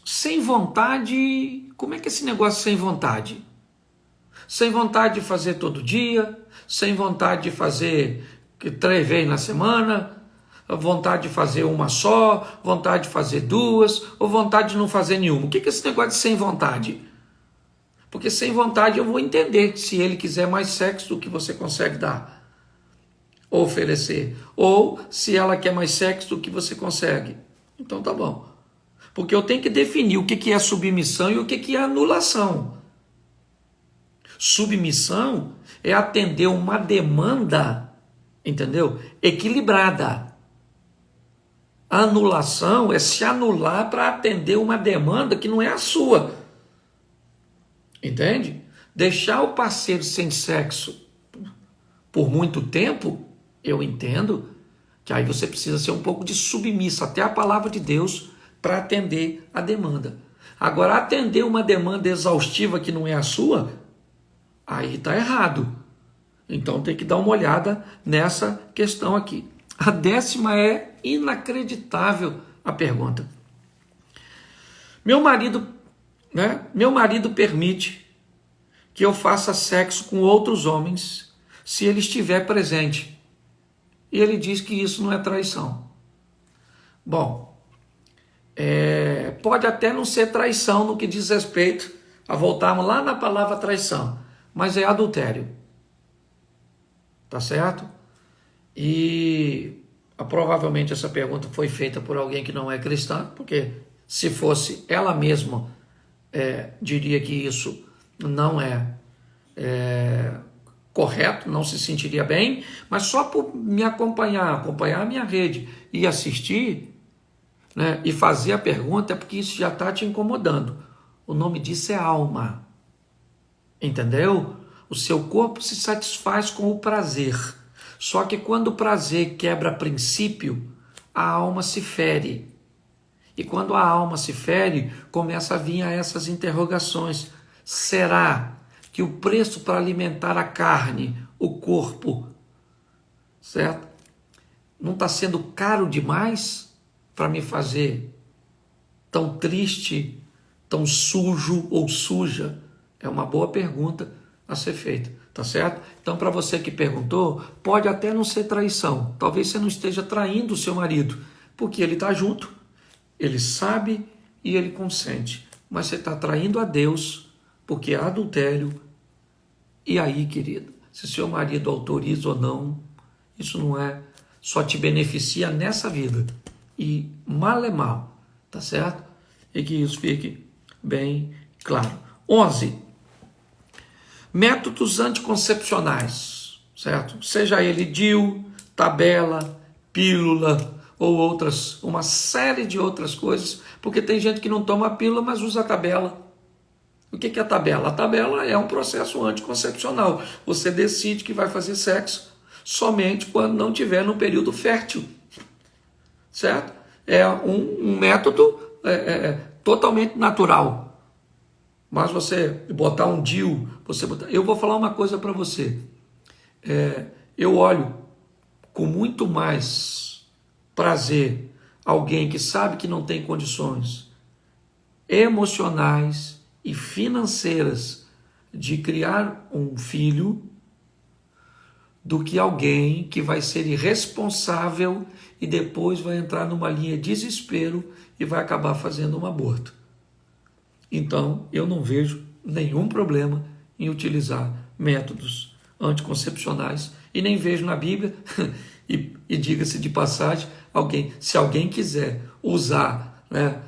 Sem vontade, como é que é esse negócio sem vontade? Sem vontade de fazer todo dia, sem vontade de fazer 3 vezes na semana, vontade de fazer uma só, vontade de fazer 2, ou vontade de não fazer nenhuma. O que é esse negócio de sem vontade? Porque sem vontade eu vou entender se ele quiser mais sexo do que você consegue dar, ou oferecer, ou se ela quer mais sexo do que você consegue. Então tá bom. Porque eu tenho que definir o que é submissão e o que é anulação. Submissão é atender uma demanda, entendeu? Equilibrada. Anulação é se anular para atender uma demanda que não é a sua. Entende? Deixar o parceiro sem sexo por muito tempo, eu entendo que aí você precisa ser um pouco de submissa até a palavra de Deus para atender a demanda. Agora, atender uma demanda exaustiva que não é a sua, aí está errado. Então tem que dar uma olhada nessa questão aqui. A 10ª é inacreditável a pergunta. Meu marido permite que eu faça sexo com outros homens se ele estiver presente. E ele diz que isso não é traição. Bom, pode até não ser traição no que diz respeito a voltarmos lá na palavra traição, mas é adultério. Tá certo? E provavelmente essa pergunta foi feita por alguém que não é cristã, porque se fosse ela mesma, diria que isso não é correto, não se sentiria bem, mas só por me acompanhar a minha rede e assistir, né, e fazer a pergunta, é porque isso já está te incomodando. O nome disso é alma. Entendeu? O seu corpo se satisfaz com o prazer. Só que quando o prazer quebra princípio, a alma se fere. E quando a alma se fere, começa a vir a essas interrogações. Será que o preço para alimentar a carne, o corpo, certo? Não está sendo caro demais para me fazer tão triste, tão sujo ou suja? É uma boa pergunta a ser feita, tá certo? Então, para você que perguntou, pode até não ser traição. Talvez você não esteja traindo o seu marido, porque ele está junto, ele sabe e ele consente. Mas você está traindo a Deus, porque é adultério. E aí, querido, se seu marido autoriza ou não, isso não só te beneficia nessa vida. E mal é mal, tá certo? E que isso fique bem claro. 11. Métodos anticoncepcionais, certo? Seja ele DIU, tabela, pílula ou uma série de outras coisas, porque tem gente que não toma pílula, mas usa a tabela. O que é a tabela? A tabela é um processo anticoncepcional. Você decide que vai fazer sexo somente quando não tiver no período fértil, certo? É um método totalmente natural. Mas você botar um DIU, eu vou falar uma coisa para você. Eu olho com muito mais prazer alguém que sabe que não tem condições emocionais e financeiras de criar um filho do que alguém que vai ser irresponsável e depois vai entrar numa linha de desespero e vai acabar fazendo um aborto. Então, eu não vejo nenhum problema em utilizar métodos anticoncepcionais e nem vejo na Bíblia, e diga-se de passagem, se alguém quiser usar, né,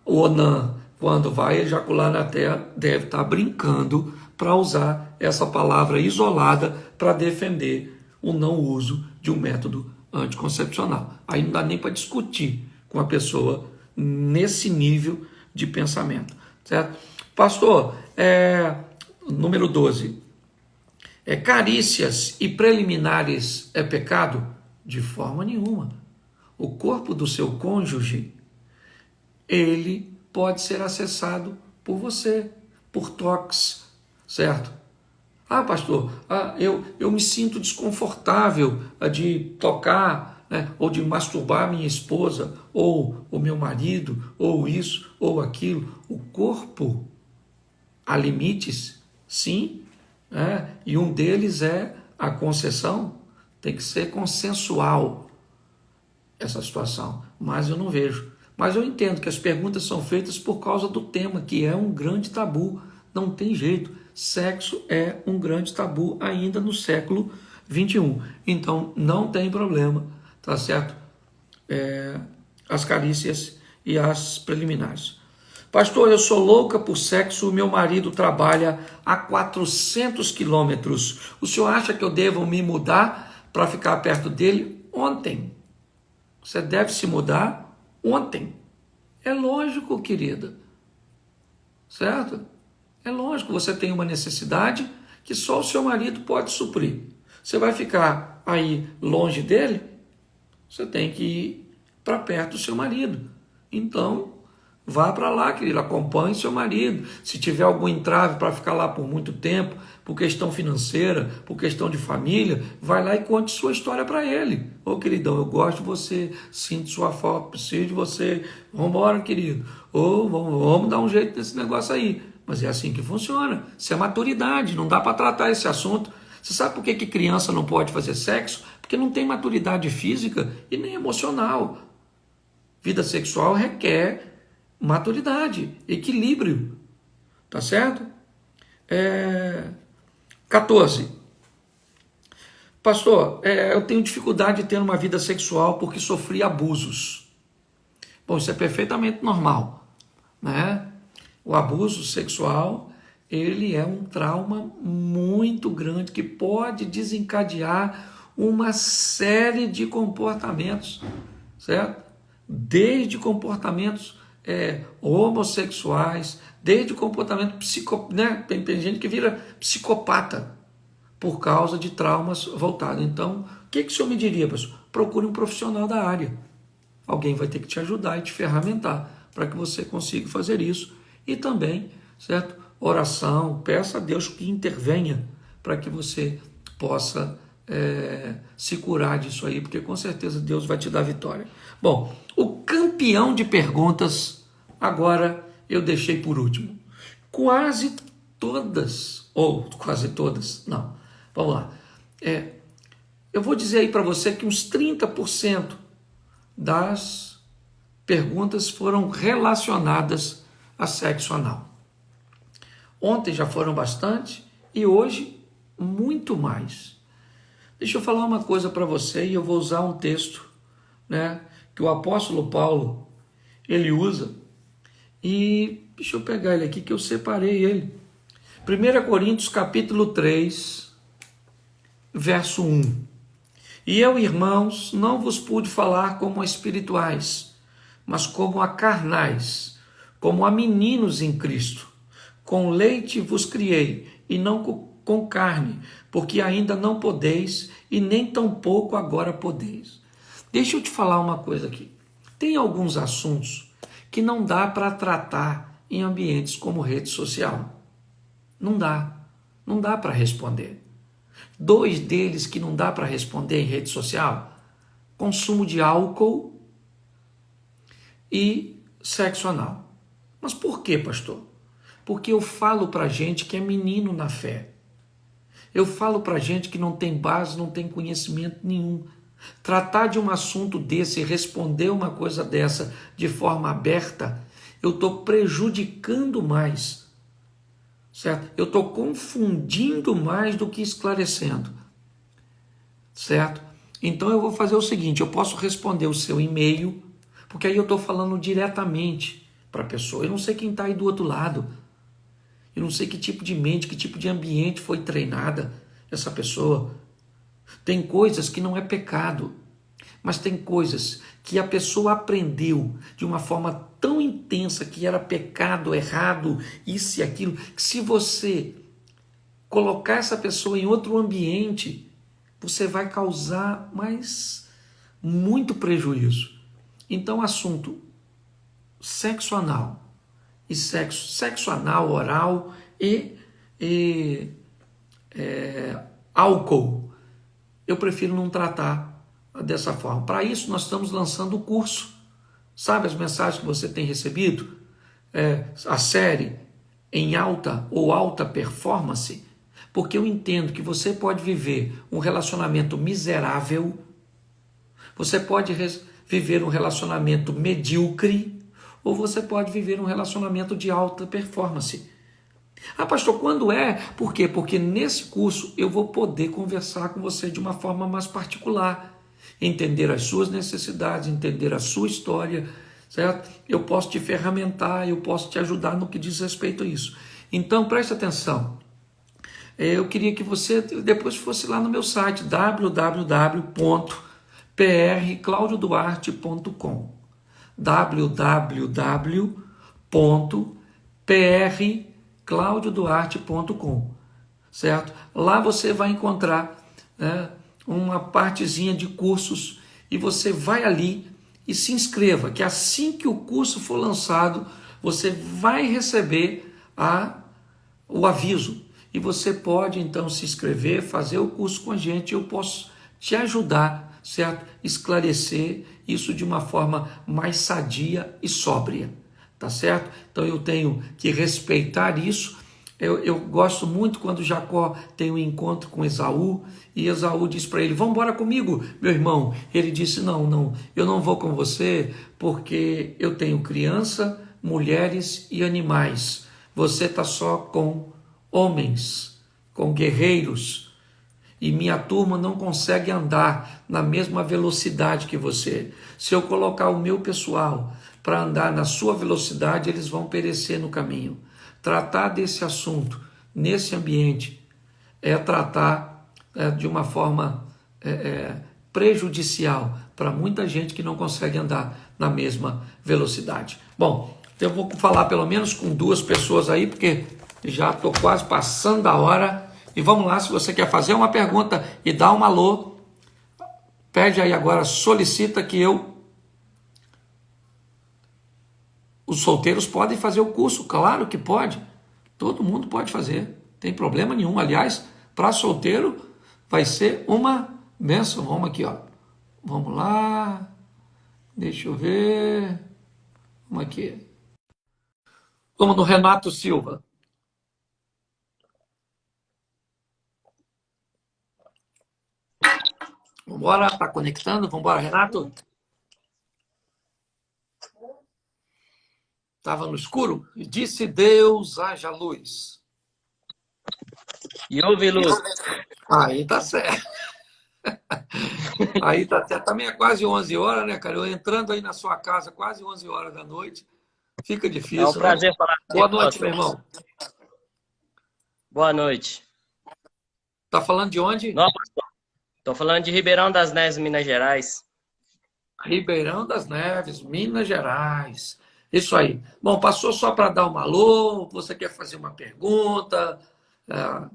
o Onan quando vai ejacular na terra, deve estar brincando para usar essa palavra isolada para defender o não uso de um método anticoncepcional. Aí não dá nem para discutir com a pessoa nesse nível de pensamento, certo? Pastor, número 12, carícias e preliminares é pecado? De forma nenhuma. O corpo do seu cônjuge, ele pode ser acessado por você, por toques, certo? Ah, pastor, eu me sinto desconfortável de tocar, né, ou de masturbar minha esposa, ou o meu marido, ou isso, ou aquilo. O corpo, há limites, sim, né? E um deles é a concessão, tem que ser consensual essa situação, mas eu não vejo. Mas eu entendo que as perguntas são feitas por causa do tema, que é um grande tabu, não tem jeito. Sexo é um grande tabu ainda no século XXI. Então não tem problema, tá certo? As carícias e as preliminares. Pastor, eu sou louca por sexo, meu marido trabalha a 400 quilômetros. O senhor acha que eu devo me mudar para ficar perto dele? Ontem. Você deve se mudar ontem. É lógico, querida. Certo? É lógico, você tem uma necessidade que só o seu marido pode suprir. Você vai ficar aí longe dele? Você tem que ir para perto do seu marido. Então, vá para lá, querido, acompanhe seu marido. Se tiver algum entrave para ficar lá por muito tempo, por questão financeira, por questão de família, vai lá e conte sua história para ele. Ô, queridão, eu gosto de você, sinto sua falta, preciso de você. Vamos embora, querido. Ou vamos dar um jeito nesse negócio aí. Mas é assim que funciona. Isso é maturidade, não dá para tratar esse assunto. Você sabe por que criança não pode fazer sexo? Porque não tem maturidade física e nem emocional. Vida sexual requer maturidade, equilíbrio. Tá certo? 14. Pastor, eu tenho dificuldade de ter uma vida sexual porque sofri abusos. Bom, isso é perfeitamente normal, né? O abuso sexual, ele é um trauma muito grande que pode desencadear uma série de comportamentos, certo? Desde comportamentos homossexuais, desde comportamento né? Tem gente que vira psicopata por causa de traumas voltados. Então, o que o senhor me diria, pessoal? Procure um profissional da área. Alguém vai ter que te ajudar e te ferramentar para que você consiga fazer isso. E também, certo? Oração, peça a Deus que intervenha para que você possa se curar disso aí, porque com certeza Deus vai te dar vitória. Bom, o campeão de perguntas, agora eu deixei por último. Quase todas, não, vamos lá. Eu vou dizer aí para você que uns 30% das perguntas foram relacionadas a sexo anal. Ontem já foram bastante e hoje muito mais. Deixa eu falar uma coisa para você e eu vou usar um texto, né, que o apóstolo Paulo ele usa e deixa eu pegar ele aqui que eu separei ele. 1 Coríntios capítulo 3, verso 1. E eu, irmãos, não vos pude falar como a espirituais, mas como a carnais, como a meninos em Cristo. Com leite vos criei, e não com carne, porque ainda não podeis, e nem tampouco agora podeis. Deixa eu te falar uma coisa aqui. Tem alguns assuntos que não dá para tratar em ambientes como rede social. Não dá para responder. 2 deles que não dá para responder em rede social: consumo de álcool e sexo anal. Mas por quê, pastor? Porque eu falo para gente que é menino na fé. Eu falo para gente que não tem base, não tem conhecimento nenhum. Tratar de um assunto desse e responder uma coisa dessa de forma aberta, eu estou prejudicando mais, certo? Eu estou confundindo mais do que esclarecendo, certo? Então eu vou fazer o seguinte, eu posso responder o seu e-mail, porque aí eu estou falando diretamente para a pessoa. Eu não sei quem está aí do outro lado. Eu não sei que tipo de mente, que tipo de ambiente foi treinada essa pessoa. Tem coisas que não é pecado, mas tem coisas que a pessoa aprendeu de uma forma tão intensa que era pecado, errado, isso e aquilo, que se você colocar essa pessoa em outro ambiente, você vai causar muito prejuízo. Então, assunto sexo anal, e sexo, sexo anal, oral e álcool. Eu prefiro não tratar dessa forma. Para isso, nós estamos lançando o curso. Sabe as mensagens que você tem recebido? A série em alta ou alta performance, porque eu entendo que você pode viver um relacionamento miserável, você pode viver um relacionamento medíocre, ou você pode viver um relacionamento de alta performance. Ah, pastor, quando é? Por quê? Porque nesse curso eu vou poder conversar com você de uma forma mais particular, entender as suas necessidades, entender a sua história, certo? Eu posso te ferramentar, eu posso te ajudar no que diz respeito a isso. Então, preste atenção. Eu queria que você depois fosse lá no meu site, www.prclaudioduarte.com, www.prclaudioduarte.com, certo? Lá você vai encontrar, né, uma partezinha de cursos e você vai ali e se inscreva, que assim que o curso for lançado, você vai receber o aviso. E você pode então se inscrever, fazer o curso com a gente, eu posso te ajudar, certo? Esclarecer isso de uma forma mais sadia e sóbria, tá certo? Então eu tenho que respeitar isso. Eu gosto muito quando Jacó tem um encontro com Esaú, e Esaú diz para ele: vamos embora comigo, meu irmão. Ele disse: não, eu não vou com você, porque eu tenho criança, mulheres e animais. Você está só com homens, com guerreiros, e minha turma não consegue andar na mesma velocidade que você. Se eu colocar o meu pessoal para andar na sua velocidade, eles vão perecer no caminho. Tratar desse assunto nesse ambiente é tratar de uma forma prejudicial para muita gente que não consegue andar na mesma velocidade. Bom, eu vou falar pelo menos com 2 pessoas aí, porque já estou quase passando da hora. E vamos lá, se você quer fazer uma pergunta e dar um alô, pede aí agora, solicita que Os solteiros podem fazer o curso, claro que pode. Todo mundo pode fazer, não tem problema nenhum. Aliás, para solteiro vai ser uma bênção. Vamos aqui, ó. Vamos lá. Deixa eu ver. Vamos aqui. Vamos no Renato Silva. Vamos embora, tá conectando? Vamos embora, Renato. Estava no escuro e disse Deus, haja luz. E ouve, Lu. Aí tá certo. Aí tá certo. Também é quase 11 horas, né, cara? Eu entrando aí na sua casa quase 11 horas da noite. Fica difícil, É um prazer né? falar Boa contigo, noite, meu pastor. irmão. Boa noite. Tá falando de onde? Não, pastor. Estou falando de Ribeirão das Neves, Minas Gerais. Ribeirão das Neves, Minas Gerais. Isso aí. Bom, passou só para dar um alô, você quer fazer uma pergunta? Não,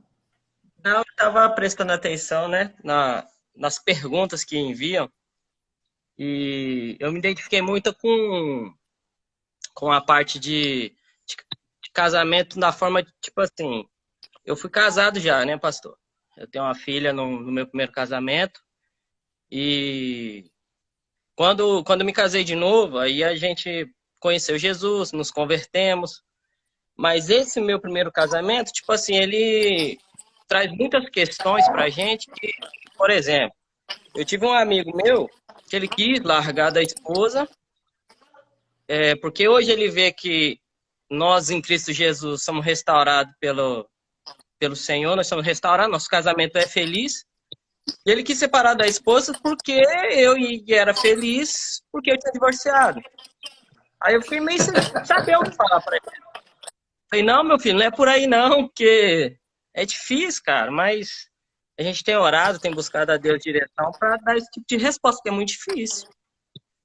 eu estava prestando atenção, né, nas perguntas que enviam, e eu me identifiquei muito com a parte de casamento na forma de, tipo assim, eu fui casado já, né, pastor? Eu tenho uma filha no meu primeiro casamento, e quando me casei de novo, aí a gente conheceu Jesus, nos convertemos. Mas esse meu primeiro casamento, tipo assim, ele traz muitas questões pra gente que, por exemplo, eu tive um amigo meu que ele quis largar da esposa, porque hoje ele vê que nós em Cristo Jesus somos restaurados pelo Senhor, nós somos restaurados, nosso casamento é feliz. E ele quis separar da esposa porque era feliz porque eu tinha divorciado. Aí eu fiquei meio sem saber o que falar pra ele. Falei, não, meu filho, não é por aí não, porque é difícil, cara, mas a gente tem orado, tem buscado a Deus direção para dar esse tipo de resposta, que é muito difícil.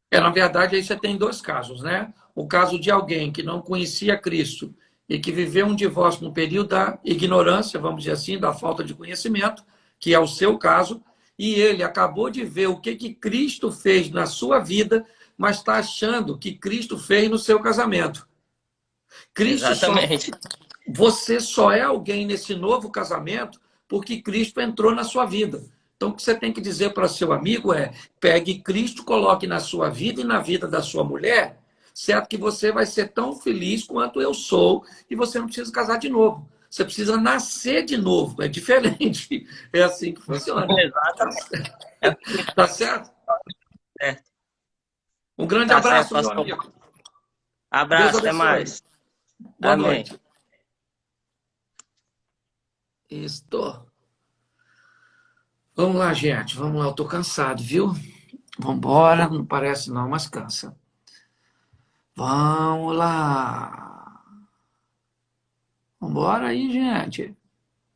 Na verdade, aí você tem 2 casos, né? O caso de alguém que não conhecia Cristo e que viveu um divórcio no período da ignorância, vamos dizer assim, da falta de conhecimento, que é o seu caso, e ele acabou de ver o que Cristo fez na sua vida, mas está achando que Cristo fez no seu casamento. Cristo só, Exatamente. você só é alguém nesse novo casamento porque Cristo entrou na sua vida. Então, o que você tem que dizer para seu amigo é: pegue Cristo, coloque na sua vida e na vida da sua mulher, certo? Que você vai ser tão feliz quanto eu sou e você não precisa casar de novo. Você precisa nascer de novo. É diferente. É assim que funciona. Exatamente. É, Tá certo? é, Um grande tá certo, abraço, meu pastor. amigo. Deus Abraço, até abençoe. mais. Boa Amém. noite. Estou. Vamos lá, gente. Vamos lá. Eu tô cansado, viu? Vamos embora. Não parece não, mas cansa. Vamos lá. Vamos embora aí, gente.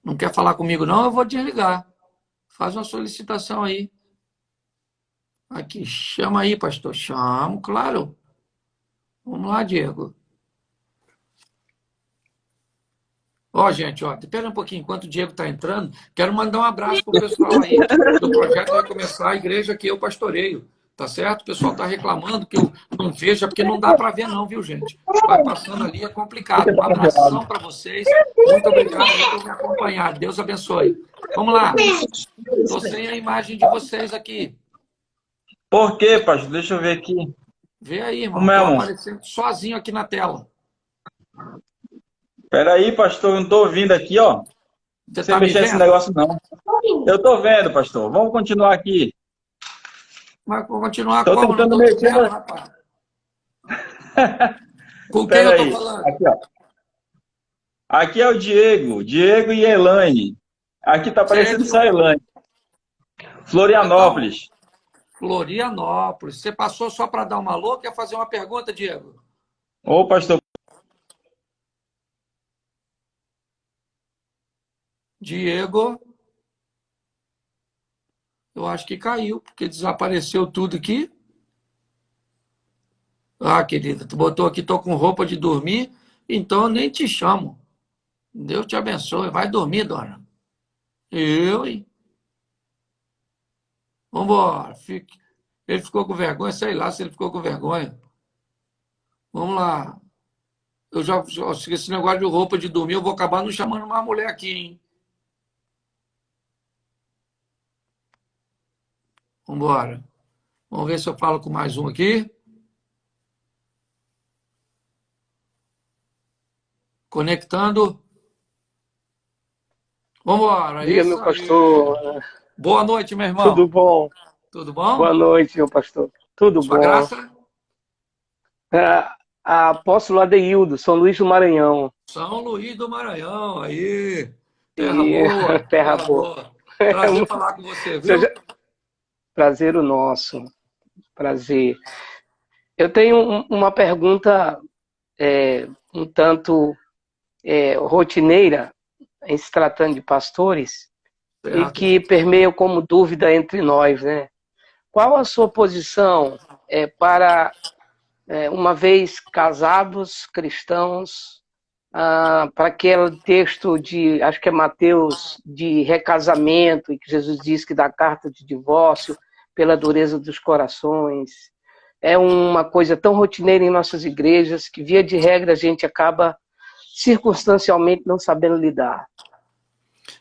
Não quer falar comigo, não? Eu vou desligar. Faz uma solicitação aí. Aqui, chama aí, pastor. Chamo, claro. Vamos lá, Diego. Ó, gente, ó, espera um pouquinho, enquanto o Diego está entrando, quero mandar um abraço para o pessoal aí do projeto Recomeçar a Igreja que eu pastoreio, tá certo? O pessoal está reclamando que eu não vejo, é porque não dá para ver não, viu, gente? Vai passando ali, é complicado. Um abração para vocês, muito obrigado aí por me acompanhar, Deus abençoe. Vamos lá, estou sem a imagem de vocês aqui. Por quê, pastor? Deixa eu ver aqui. Vê aí, irmão, Como é, estou amor? aparecendo sozinho aqui na tela. Peraí, pastor, eu não tô ouvindo aqui, ó. Você Sem está me mexer nesse vendo? negócio, não. Eu tô vendo, pastor. Vamos continuar aqui. Mas vou continuar Tô como? Não tentando estou te mexer. vendo, rapaz. Com quem eu estou Peraí. falando? Aqui, ó. Aqui é o Diego. Diego e Elaine. Aqui tá Você é aparecendo de só onde? Elaine. Você tá onde? Florianópolis. Florianópolis. Você passou só para dar uma louca e quer fazer uma pergunta, Diego? Ô, pastor. Diego, eu acho que caiu, porque desapareceu tudo aqui. Ah, querida, tu botou aqui, tô com roupa de dormir, então eu nem te chamo. Deus te abençoe. Vai dormir, dona. Eu, hein? Vambora. Fique. Ele ficou com vergonha, sei lá se ele ficou com vergonha. Vamos lá. Eu já, esse negócio de roupa de dormir, eu vou acabar não chamando uma mulher aqui, hein? Vambora. Vamos ver se eu falo com mais um aqui. Conectando. Vamos embora. Diga, meu Isso pastor, aí. Boa noite, meu tudo irmão. bom? Tudo Boa bom? noite, meu pastor. Tudo Sua bom? graça? A apóstolo Adeildo, São Luís do Maranhão. São Luís do Maranhão. Aí. Terra E boa. terra Terra boa. boa. Prazer falar com você, viu? Prazer o nosso. Prazer. Eu tenho uma pergunta um tanto rotineira, em se tratando de pastores, e Certo. que permeia como dúvida entre nós, né? Qual a sua posição para uma vez casados, cristãos, para aquele texto de, acho que é Mateus, de recasamento, e que Jesus diz que dá carta de divórcio pela dureza dos corações. É uma coisa tão rotineira em nossas igrejas que, via de regra, a gente acaba circunstancialmente não sabendo lidar.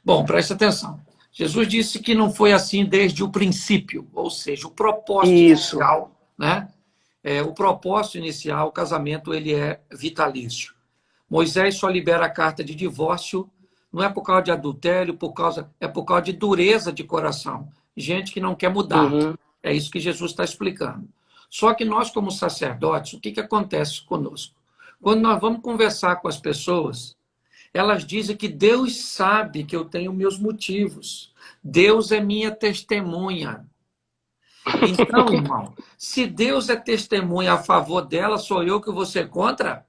Bom, preste atenção. Jesus disse que não foi assim desde o princípio, ou seja, o propósito Isso. inicial, né? O propósito inicial, o casamento, ele é vitalício. Moisés só libera a carta de divórcio, não é por causa de adultério, é por causa de dureza de coração. Gente que não quer mudar. Uhum. É isso que Jesus está explicando. Só que nós, como sacerdotes, o que acontece conosco? Quando nós vamos conversar com as pessoas, elas dizem que Deus sabe que eu tenho meus motivos. Deus é minha testemunha. Então, irmão, se Deus é testemunha a favor dela, sou eu que vou ser contra?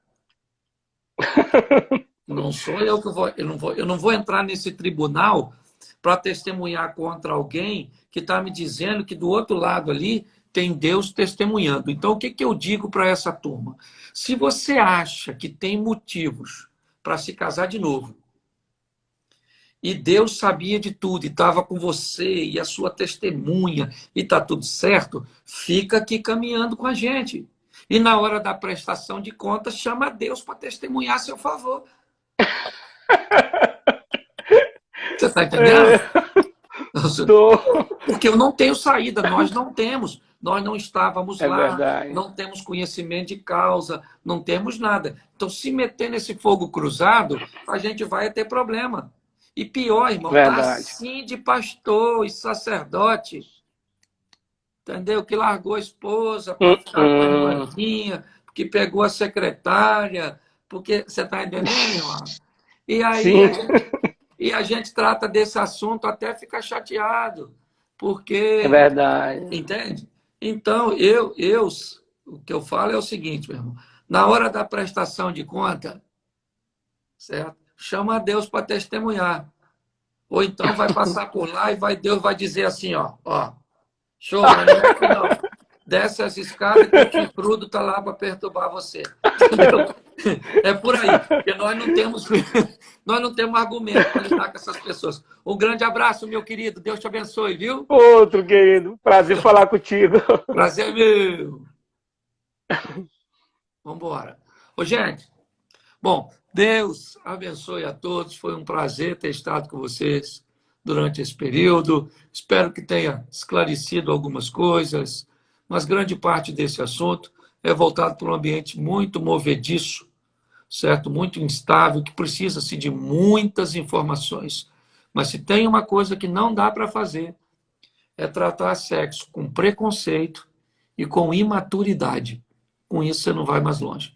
Não sou eu que vou, eu não vou entrar nesse tribunal para testemunhar contra alguém que está me dizendo que do outro lado ali tem Deus testemunhando. Então, o que eu digo para essa turma? Se você acha que tem motivos para se casar de novo, e Deus sabia de tudo, e estava com você, e a sua testemunha, e está tudo certo, fica aqui caminhando com a gente. E na hora da prestação de contas, chama Deus para testemunhar a seu favor. Você está entendendo? Tô. Porque eu não tenho saída, nós não temos. Nós não estávamos É lá, verdade. não temos conhecimento de causa, não temos nada. Então, se meter nesse fogo cruzado, a gente vai ter problema. E pior, irmão, tá Verdade. assim de pastor e sacerdote, entendeu? Que largou a esposa para ficar com a irmãzinha, porque pegou a secretária, porque você está entendendo, irmão? E aí Sim. a gente trata desse assunto até ficar chateado, É porque, verdade. entende? Então, o que eu falo é o seguinte, meu irmão, na hora da prestação de conta, certo? Chama Deus para testemunhar. Ou então vai passar por lá e Deus vai dizer assim, ó, show, mas não é aqui não. Desce as escadas que o chifrudo está lá para perturbar você. Entendeu? É por aí. Porque nós não temos argumento para lidar com essas pessoas. Um grande abraço, meu querido. Deus te abençoe, viu? Outro, querido. Prazer falar contigo. Prazer meu. Vamos embora. Ô, gente, bom, Deus abençoe a todos. Foi um prazer ter estado com vocês durante esse período. Espero que tenha esclarecido algumas coisas, mas grande parte desse assunto é voltado para um ambiente muito movediço, certo? Muito instável, que precisa-se de muitas informações. Mas se tem uma coisa que não dá para fazer, é tratar sexo com preconceito e com imaturidade. Com isso, você não vai mais longe.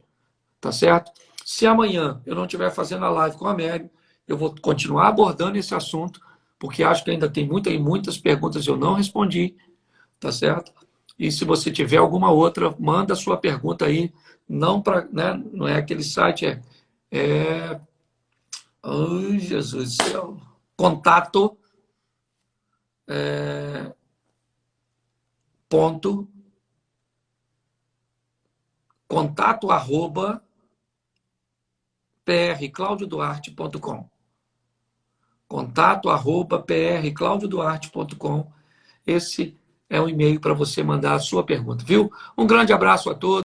Tá certo? Se amanhã eu não estiver fazendo a live com a Mary, eu vou continuar abordando esse assunto, porque acho que ainda tem muitas perguntas que eu não respondi, tá certo? E se você tiver alguma outra, manda a sua pergunta aí, não para, né, não é aquele site, ai, Jesus do céu, contato, ponto, contato arroba prclaudioduarte.com. contato@prclaudioduarte.com. Esse é o e-mail para você mandar a sua pergunta, viu? Um grande abraço a todos.